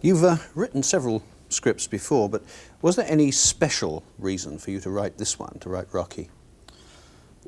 You've written several scripts before, but was there any special reason for you to write this one, to write Rocky?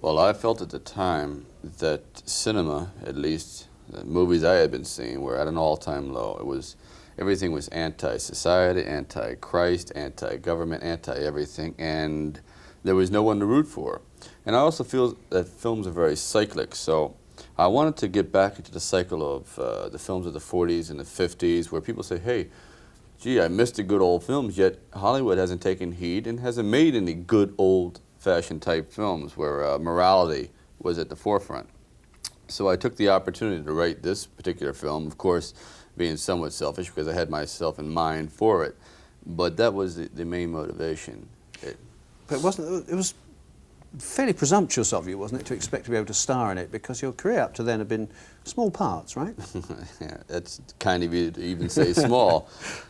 Well, I felt at the time that cinema, at least the movies I had been seeing, were at an all-time low. Everything was anti-society, anti-Christ, anti-government, anti-everything, and there was no one to root for. And I also feel that films are very cyclic, so I wanted to get back into the cycle of the films of the 40s and the 50s, where people say, hey, gee, I missed the good old films, yet Hollywood hasn't taken heed and hasn't made any good old-fashioned type films where morality was at the forefront. So I took the opportunity to write this particular film, of course, being somewhat selfish because I had myself in mind for it, but that was the main motivation. But it was fairly presumptuous of you, wasn't it, to expect to be able to star in it, because your career up to then had been small parts, right? Yeah, that's kind of you to even say small.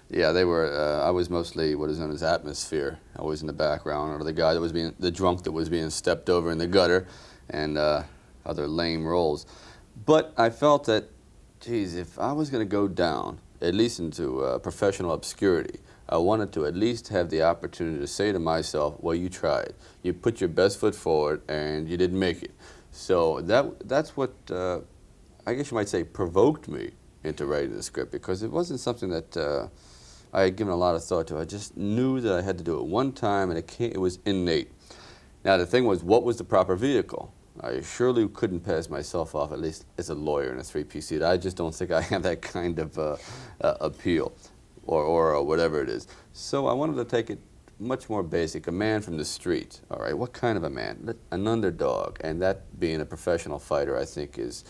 Yeah, they were, I was mostly what is known as atmosphere, always in the background, or the guy that was the drunk that was being stepped over in the gutter, and other lame roles. But I felt that, geez, if I was going to go down, at least into professional obscurity, I wanted to at least have the opportunity to say to myself, well, you tried. You put your best foot forward, and you didn't make it. So that's what, I guess you might say, provoked me into writing the script, because it wasn't something that I had given a lot of thought to. I just knew that I had to do it one time, and it was innate. Now, the thing was, what was the proper vehicle? I surely couldn't pass myself off, at least as a lawyer in a three-piece suit. I just don't think I have that kind of appeal. Or whatever it is. So I wanted to take it much more basic, a man from the street. All right, what kind of a man? An underdog, and that being a professional fighter, I think, has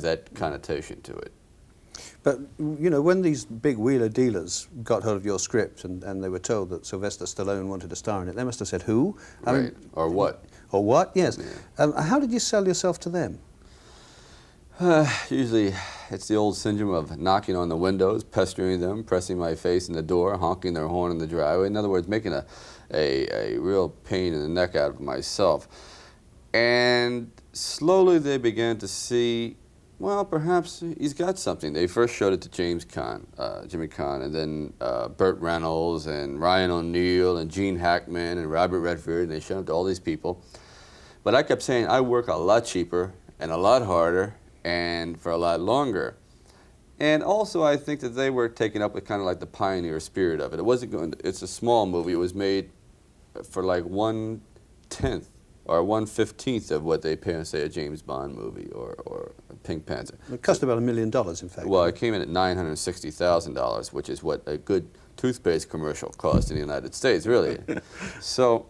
that connotation to it. But, you know, when these big wheeler dealers got hold of your script and they were told that Sylvester Stallone wanted to star in it, they must have said, who? Right, or what? Or what, yes. Yeah. How did you sell yourself to them? Usually it's the old syndrome of knocking on the windows, pestering them, pressing my face in the door, honking their horn in the driveway. In other words, making a real pain in the neck out of myself. And slowly they began to see, well, perhaps he's got something. They first showed it to Jimmy Caan, and then Burt Reynolds and Ryan O'Neal and Gene Hackman and Robert Redford, and they showed it to all these people. But I kept saying, I work a lot cheaper and a lot harder and for a lot longer. And also I think that they were taken up with kind of like the pioneer spirit of it. It wasn't going to, it's a small movie. It was made for like 1/10 or 1/15 of what they pay on, say, a James Bond movie or a Pink Panther. It cost about $1 million, in fact. Well, it came in at $960,000, which is what a good toothpaste commercial cost in the United States, really. So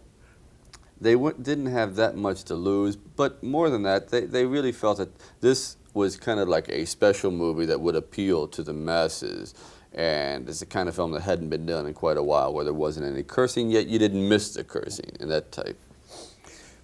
they didn't have that much to lose, but more than that, they really felt that this was kind of like a special movie that would appeal to the masses, and it's the kind of film that hadn't been done in quite a while, where there wasn't any cursing, yet you didn't miss the cursing and that type.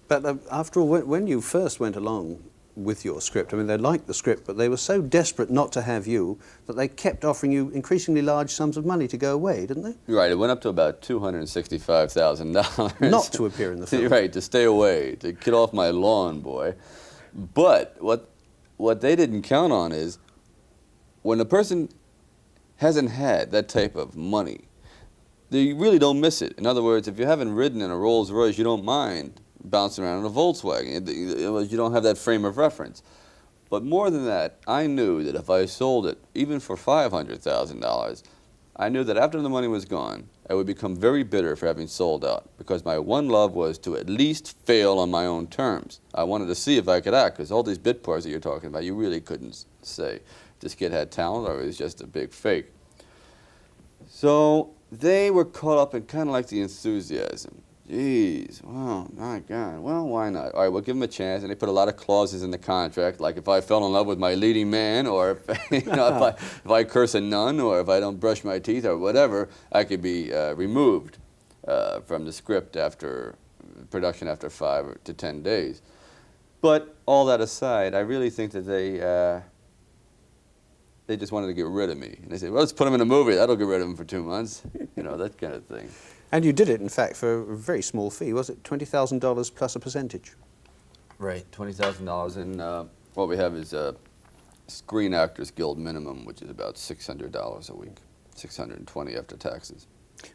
But after all, when you first went along with your script, I mean, they liked the script, but they were so desperate not to have you that they kept offering you increasingly large sums of money to go away, didn't they? Right, it went up to about $265,000. Not to appear in the film. Right, to stay away, to get off my lawn, boy. But what they didn't count on is, when a person hasn't had that type of money, they really don't miss it. In other words, if you haven't ridden in a Rolls Royce, you don't mind bouncing around in a Volkswagen. You don't have that frame of reference. But more than that, I knew that if I sold it, even for $500,000, I knew that after the money was gone, I would become very bitter for having sold out, because my one love was to at least fail on my own terms. I wanted to see if I could act, because all these bit parts that you're talking about, you really couldn't say this kid had talent or he was just a big fake. So they were caught up in kind of like the enthusiasm. Jeez, wow, my God, well, why not? All right, we'll give them a chance, and they put a lot of clauses in the contract, like if I fell in love with my leading man, or if, if I curse a nun, or if I don't brush my teeth, or whatever, I could be removed from the script after production after 5 to 10 days. But all that aside, I really think that they just wanted to get rid of me. And they said, well, let's put him in a movie. That'll get rid of him for 2 months. You know, that kind of thing. And you did it, in fact, for a very small fee. Was it $20,000 plus a percentage? Right, $20,000. And what we have is a Screen Actors Guild minimum, which is about $600 a week. $620 after taxes.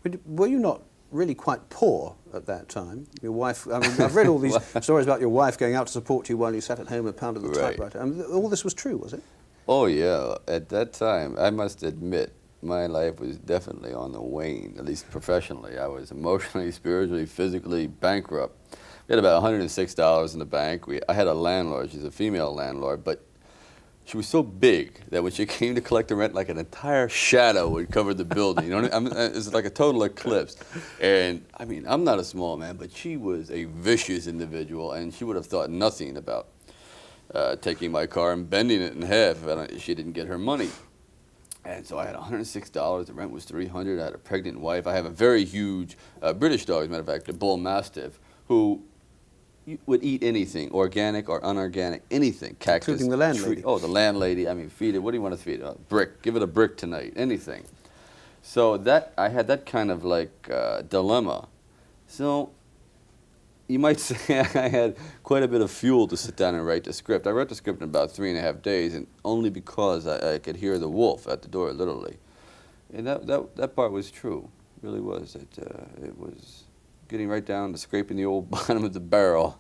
But were you not really quite poor at that time? Your wife, I mean, I've read all these stories about your wife going out to support you while you sat at home and pounded the Right. typewriter. I mean, all this was true, was it? Oh yeah, at that time, I must admit, my life was definitely on the wane, at least professionally. I was emotionally, spiritually, physically bankrupt. We had about $106 in the bank. I had a landlord, she's a female landlord, but she was so big that when she came to collect the rent, like an entire shadow would cover the building. You know what I mean? It's like a total eclipse. And I mean, I'm not a small man, but she was a vicious individual, and she would have thought nothing about taking my car and bending it in half if she didn't get her money. And so I had $106, the rent was $300, I had a pregnant wife. I have a very huge British dog, as a matter of fact, a bull mastiff, who would eat anything, organic or unorganic, anything, cactus. Including the landlady. Oh, the landlady, I mean, feed it, what do you want to feed it? A brick, give it a brick tonight, anything. So I had that kind of like dilemma. So you might say I had quite a bit of fuel to sit down and write the script. I wrote the script in about 3.5 days, and only because I could hear the wolf at the door, literally. And that part was true, it really was. It was getting right down to scraping the old bottom of the barrel.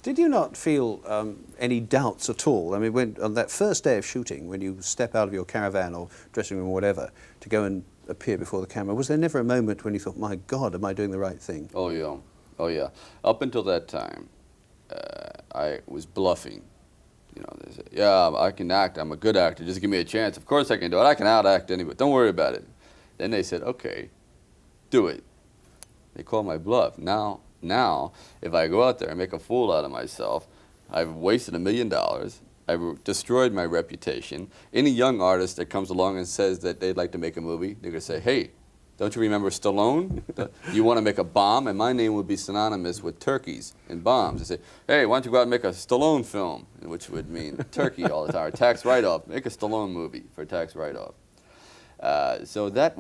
Did you not feel any doubts at all? I mean, when on that first day of shooting, when you step out of your caravan or dressing room or whatever to go and appear before the camera, was there never a moment when you thought, my God, am I doing the right thing? Oh, yeah. Oh, yeah. Up until that time, I was bluffing. You know, they said, yeah, I can act. I'm a good actor. Just give me a chance. Of course I can do it. I can out-act anyway. Don't worry about it. Then they said, okay, do it. They called my bluff. Now, if I go out there and make a fool out of myself, I've wasted $1 million. I've destroyed my reputation. Any young artist that comes along and says that they'd like to make a movie, they're going to say, hey, don't you remember Stallone? You want to make a bomb? And my name would be synonymous with turkeys and bombs. They say, hey, why don't you go out and make a Stallone film, which would mean turkey all the time, or tax write-off. Make a Stallone movie for tax write-off. So it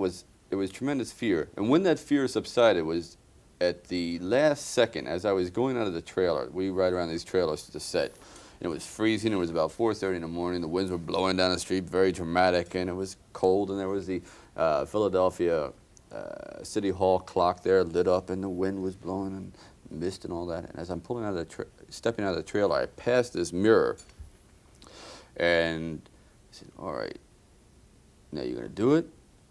was tremendous fear. And when that fear subsided was at the last second, as I was going out of the trailer. We ride around these trailers to the set. And it was freezing. It was about 4:30 in the morning. The winds were blowing down the street, very dramatic, and it was cold. And there was the Philadelphia City Hall clock there lit up, and the wind was blowing and mist and all that. And as I'm pulling out of stepping out of the trailer, I passed this mirror, and I said, "All right, now you're gonna do it,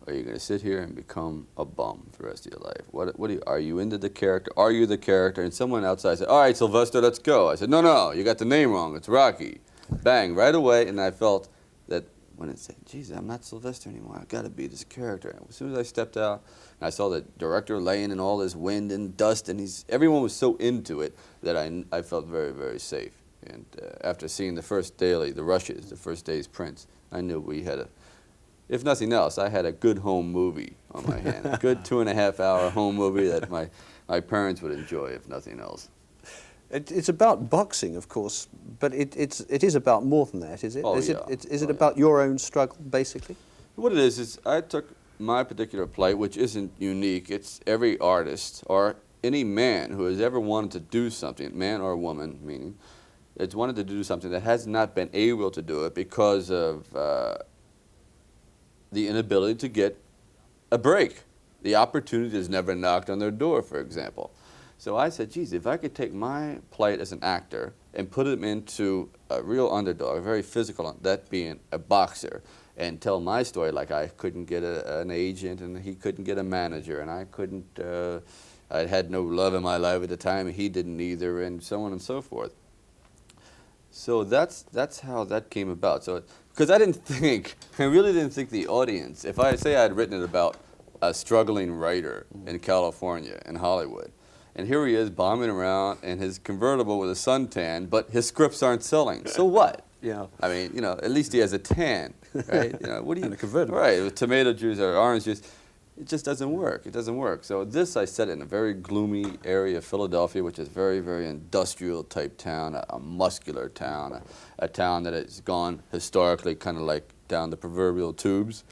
or you're gonna sit here and become a bum for the rest of your life. What are you into the character? Are you the character?" And someone outside said, "All right, Sylvester, let's go." I said, "No, you got the name wrong. It's Rocky." Bang, right away, and I felt that when it said, "Geez, I'm not Sylvester anymore. I've got to be this character." And as soon as I stepped out, and I saw the director laying in all this wind and dust, and everyone was so into it that I felt very, very safe. And after seeing the first daily, the rushes, the first day's prints, I knew we had if nothing else, I had a good home movie on my hand. A good 2.5-hour home movie that my parents would enjoy, if nothing else. It's about boxing, of course, but it is about more than that, is it? Oh, is yeah. Is it about your own struggle, basically? What it is I took my particular plight, which isn't unique. It's every artist or any man who has ever wanted to do something, man or woman, meaning, that's wanted to do something that has not been able to do it because of the inability to get a break. The opportunity has never knocked on their door, for example. So I said, geez, if I could take my plight as an actor and put him into a real underdog, a very physical, that being a boxer, and tell my story, like I couldn't get an agent and he couldn't get a manager, and I had no love in my life at the time, and he didn't either, and so on and so forth. So that's how that came about. So, because I really didn't think the audience, if I say I had written it about a struggling writer in California, in Hollywood, and here he is bombing around in his convertible with a suntan, but his scripts aren't selling. So what? Yeah. I mean, at least he has a tan, right? What do you? And a convertible. Right, with tomato juice or orange juice. It just doesn't work. It doesn't work. So this I set in a very gloomy area of Philadelphia, which is very, very industrial type town, a muscular town, a town that has gone historically kind of like down the proverbial tubes.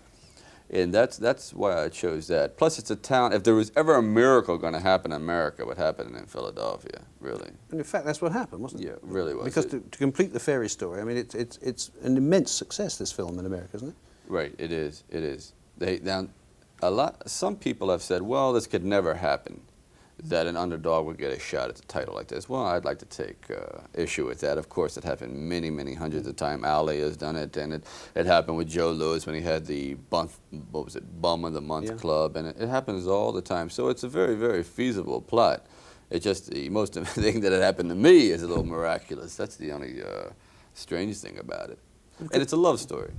And that's why I chose that. Plus, it's a town, if there was ever a miracle going to happen in America, it would happen in Philadelphia, really. And in fact, that's what happened, wasn't it? Yeah, it really was. Because to complete the fairy story, I mean, it's an immense success, this film in America, isn't it? Right, it is. It is. Some people have said, well, this could never happen, that an underdog would get a shot at the title like this. Well, I'd like to take issue with that. Of course, it happened many, many hundreds of times. Ali has done it, and it happened with Joe Louis when he had the Bum of the Month Club, and it happens all the time. So it's a very, very feasible plot. It's just the most thing that had happened to me is a little miraculous. That's the only strange thing about it. And it's a love story,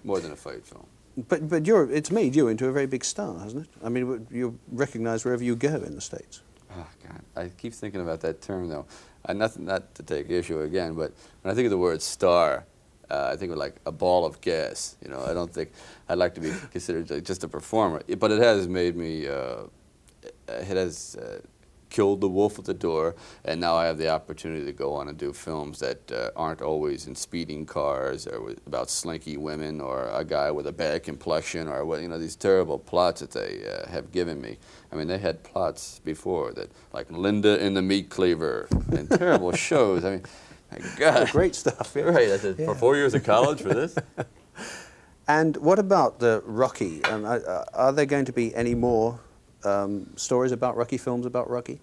more than a fight film. But it's made you into a very big star, hasn't it? I mean, you're recognised wherever you go in the States. Oh, God. I keep thinking about that term, though. Not to take issue again, but when I think of the word star, I think of like a ball of gas. You know, I don't think I'd like to be considered just a performer. But it has made me, it has killed the wolf at the door, and now I have the opportunity to go on and do films that aren't always in speeding cars or about slinky women or a guy with a bad complexion or what, you know, these terrible plots that they have given me. I mean, they had plots before that, like Linda in the Meat Cleaver, and terrible shows. I mean, my God. Great stuff. Yeah. Right, that's it. For 4 years of college for this? And what about the Rocky? Are there going to be any more stories about Rocky, films about Rocky?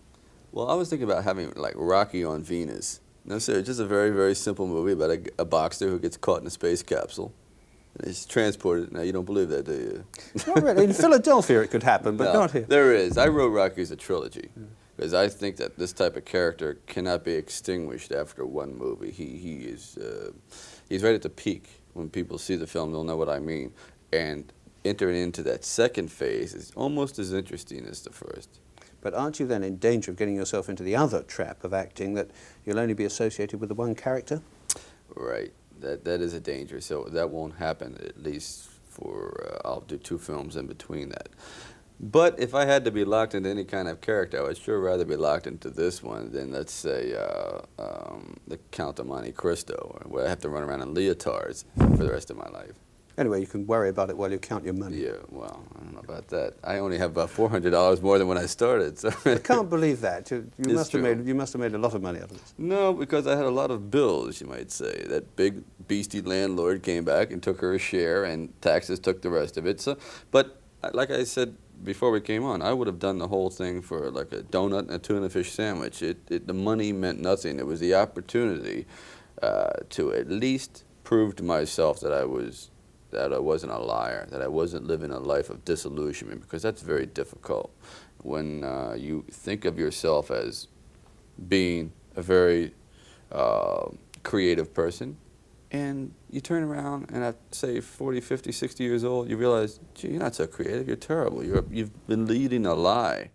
Well, I was thinking about having like Rocky on Venus. No, sir, just a very, very simple movie about a boxer who gets caught in a space capsule. And he's transported. Now, you don't believe that, do you? Not really. In Philadelphia it could happen, but no, not here. There is. I wrote Rocky as a trilogy because I think that this type of character cannot be extinguished after one movie. He's right at the peak. When people see the film, they'll know what I mean. And entering into that second phase is almost as interesting as the first. But aren't you then in danger of getting yourself into the other trap of acting, that you'll only be associated with the one character? Right. That is a danger. So that won't happen, at least for, I'll do 2 films in between that. But if I had to be locked into any kind of character, I would sure rather be locked into this one than, let's say, the Count of Monte Cristo, where I have to run around in leotards for the rest of my life. Anyway, you can worry about it while you count your money. Yeah, well, I don't know about that. I only have about $400 more than when I started. So I can't believe that. You must have made a lot of money out of this. No, because I had a lot of bills, you might say. That big beastie landlord came back and took her a share, and taxes took the rest of it. So, but like I said before we came on, I would have done the whole thing for like a donut and a tuna fish sandwich. The money meant nothing. It was the opportunity to at least prove to myself that I wasn't a liar, that I wasn't living a life of disillusionment, because that's very difficult when you think of yourself as being a very creative person, and you turn around and at, say, 40, 50, 60 years old, you realize, gee, you're not so creative, you're terrible. You've been leading a lie.